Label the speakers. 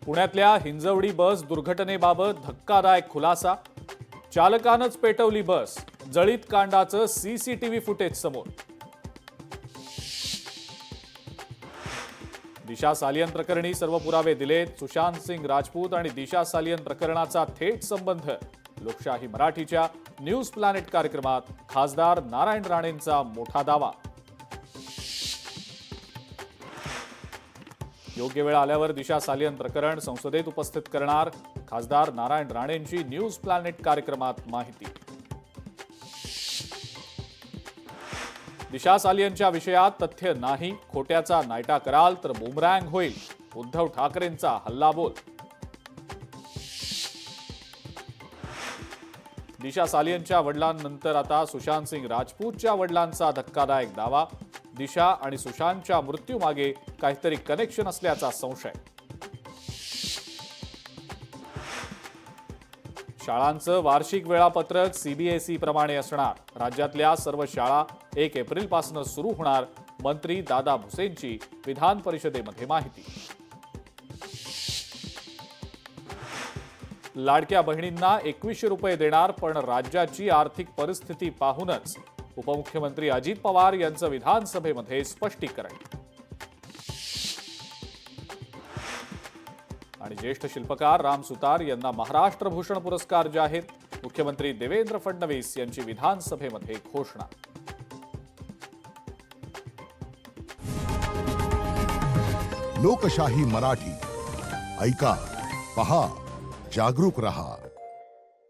Speaker 1: पुण्यातल्या हिंजवडी बस दुर्घटनेबाबत धक्कादायक खुलासा. चालकानंच पेटवली बस. जळीत कांडाचं सीसीटीव्ही फुटेज समोर. दिशा सालियन प्रकरणी सर्व पुरावे दिलेत. सुशांत सिंग राजपूत आणि दिशा सालियन प्रकरणाचा थेट संबंध. लोकशाही मराठीच्या न्यूज प्लॅनेट कार्यक्रमात खासदार नारायण राणेंचा मोठा दावा. योग्य वेळ आल्यावर दिशा सालियन प्रकरण संसदेत उपस्थित करणार. खासदार नारायण राणेंची न्यूज प्लॅनेट कार्यक्रमात माहिती. दिशा सालियनच्या विषयात तथ्य नाही, खोट्याचा नायटा कराल तर बुमरँग होईल. उद्धव ठाकरेंचा हल्लाबोल. दिशा सालियनच्या वडिलांनंतर आता सुशांत सिंग राजपूतच्या वडिलांचा धक्कादायक दावा. दिशा आणि सुशांतच्या मृत्यूमागे काहीतरी कनेक्शन असल्याचा संशय. शाळांचं वार्षिक वेळापत्रक सीबीएसई प्रमाणे असणार. राज्यातल्या सर्व शाळा 1 एप्रिलपासून सुरू होणार. मंत्री दादा भुसेंची विधान परिषदेमध्ये माहिती. लाडक्या बहिणींना 2100 रुपये देणार, पण राज्याची आर्थिक परिस्थिती पाहूनच. उपमुख्यमंत्री अजित पवार यांचं विधानसभेमध्ये स्पष्टीकरण. आणि ज्येष्ठ शिल्पकार राम सुतार यांना महाराष्ट्र भूषण पुरस्कार जाहीर. मुख्यमंत्री देवेंद्र फडणवीस यांची विधानसभेमध्ये घोषणा.
Speaker 2: लोकशाही मराठी ऐका, पहा, जागरूक रहा.